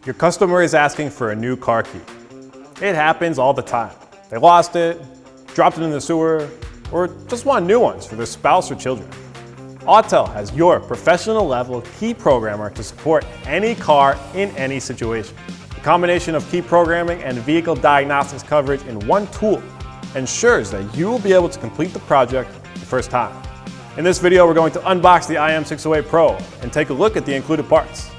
Your customer is asking for a new car key. It happens all the time. They lost it, dropped it in the sewer, or just want new ones for their spouse or children. Autel has your professional level key programmer to support any car in any situation. The combination of key programming and vehicle diagnostics coverage in one tool ensures that you will be able to complete the project the first time. In this video, we're going to unbox the IM608 Pro and take a look at the included parts.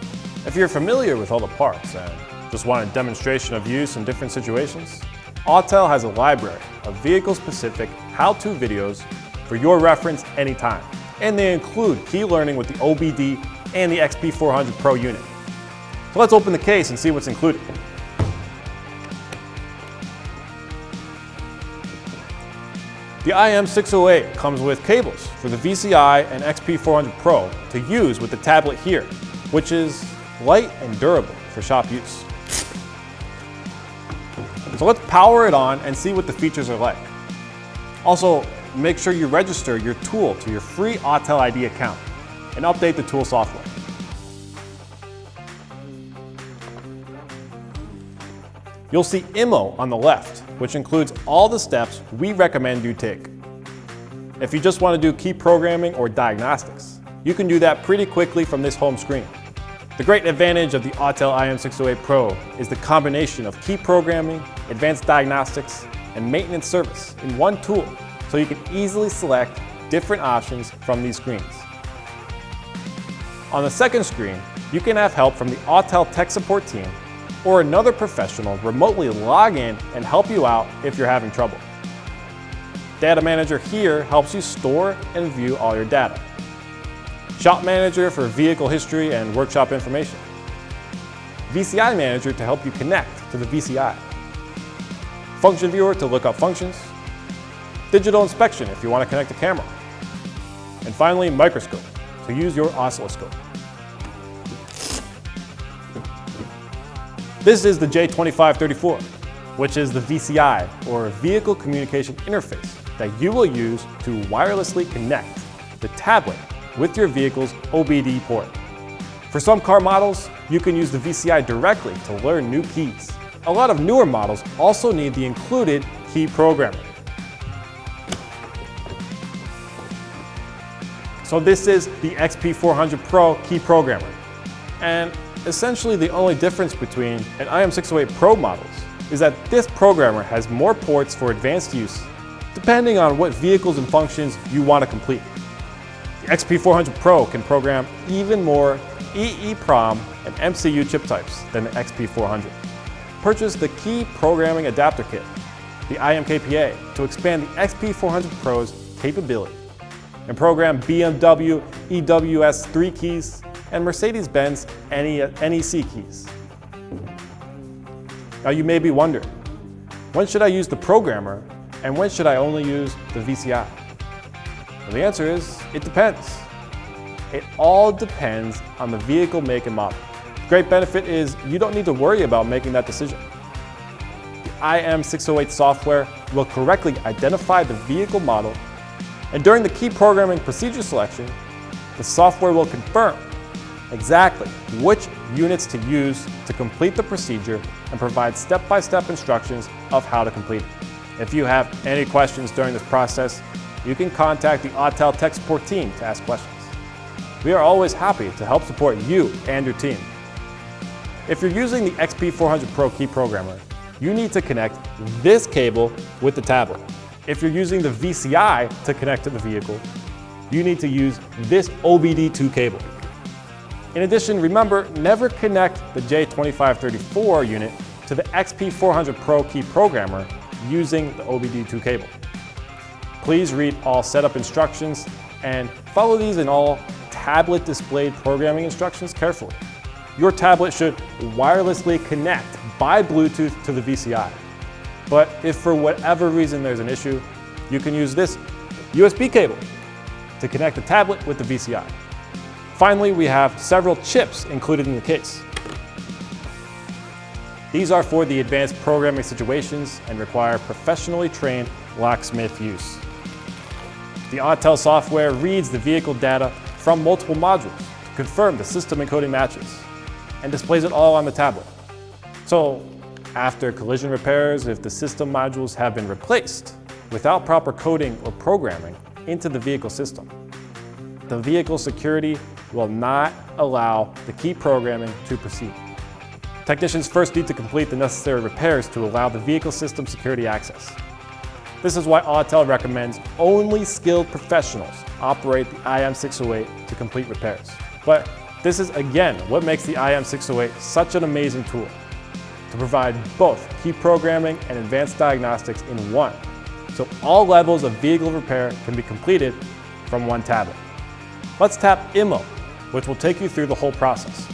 If you're familiar with all the parts and just want a demonstration of use in different situations, Autel has a library of vehicle-specific how-to videos for your reference anytime. And they include key learning with the OBD and the XP400 Pro unit. So let's open the case and see what's included. The IM608 comes with cables for the VCI and XP400 Pro to use with the tablet here, which is light and durable for shop use. So let's power it on and see what the features are like. Also, make sure you register your tool to your free Autel ID account and update the tool software. You'll see IMMO on the left, which includes all the steps we recommend you take. If you just want to do key programming or diagnostics, you can do that pretty quickly from this home screen. The great advantage of the Autel IM608 Pro is the combination of key programming, advanced diagnostics, and maintenance service in one tool, so you can easily select different options from these screens. On the second screen, you can have help from the Autel tech support team or another professional remotely log in and help you out if you're having trouble. Data Manager here helps you store and view all your data. Shop Manager for vehicle history and workshop information. VCI Manager to help you connect to the VCI. Function Viewer to look up functions. Digital Inspection if you want to connect a camera. And finally, Microscope to use your oscilloscope. This is the J2534, which is the VCI, or Vehicle Communication Interface, that you will use to wirelessly connect the tablet with your vehicle's OBD port. For some car models, you can use the VCI directly to learn new keys. A lot of newer models also need the included key programmer. So this is the XP400 Pro key programmer. And essentially the only difference between an IM608 Pro models is that this programmer has more ports for advanced use, depending on what vehicles and functions you want to complete. The XP400 Pro can program even more EEPROM and MCU chip types than the XP400. Purchase the Key Programming Adapter Kit, the IMKPA, to expand the XP400 Pro's capability and program BMW EWS3 keys and Mercedes-Benz NEC keys. Now you may be wondering, when should I use the programmer and when should I only use the VCI? Well, the answer is, it depends. It all depends on the vehicle make and model. The great benefit is you don't need to worry about making that decision. The IM608 software will correctly identify the vehicle model, and during the key programming procedure selection, the software will confirm exactly which units to use to complete the procedure and provide step-by-step instructions of how to complete it. If you have any questions during this process, you can contact the Autel tech support team to ask questions. We are always happy to help support you and your team. If you're using the XP400 Pro key programmer, you need to connect this cable with the tablet. If you're using the VCI to connect to the vehicle, you need to use this OBD2 cable. In addition, remember, never connect the J2534 unit to the XP400 Pro key programmer using the OBD2 cable. Please read all setup instructions and follow these in all tablet displayed programming instructions carefully. Your tablet should wirelessly connect by Bluetooth to the VCI. But if for whatever reason there's an issue, you can use this USB cable to connect the tablet with the VCI. Finally, we have several chips included in the case. These are for the advanced programming situations and require professionally trained locksmith use. The Autel software reads the vehicle data from multiple modules to confirm the system encoding matches. and displays it all on the tablet. So after collision repairs, if the system modules have been replaced without proper coding or programming into the vehicle system, the vehicle security will not allow the key programming to proceed. Technicians first need to complete the necessary repairs to allow the vehicle system security access. This is why Autel recommends only skilled professionals operate the IM608 to complete repairs. But this is again what makes the IM608 such an amazing tool, to provide both key programming and advanced diagnostics in one, so all levels of vehicle repair can be completed from one tablet. Let's tap IMMO, which will take you through the whole process.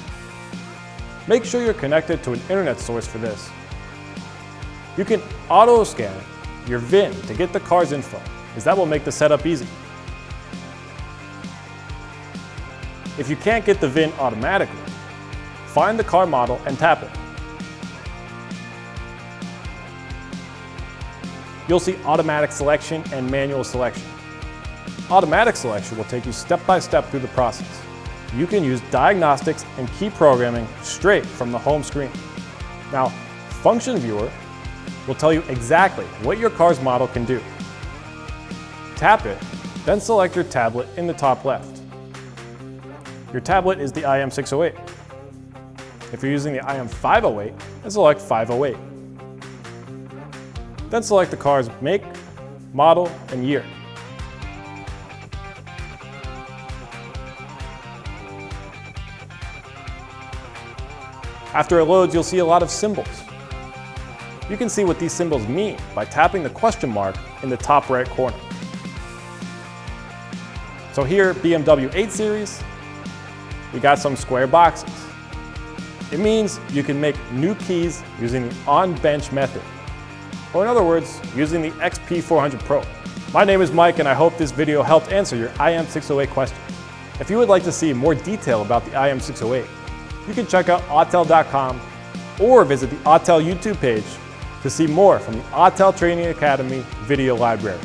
Make sure you're connected to an internet source for this. You can auto-scan your VIN to get the car's info, as that will make the setup easy. If you can't get the VIN automatically, find the car model and tap it. You'll see automatic selection and manual selection. Automatic selection will take you step by step through the process. You can use diagnostics and key programming straight from the home screen. Now, Function Viewer will tell you exactly what your car's model can do. Tap it, then select your tablet in the top left. Your tablet is the IM608. If you're using the IM508, then select 508. Then select the car's make, model, and year. After it loads, you'll see a lot of symbols. You can see what these symbols mean by tapping the question mark in the top right corner. So here, BMW 8 Series, we got some square boxes. It means you can make new keys using the on-bench method, or in other words, using the XP400 Pro. My name is Mike, and I hope this video helped answer your IM608 question. If you would like to see more detail about the IM608, you can check out Autel.com or visit the Autel YouTube page to see more from the Autel Training Academy video library.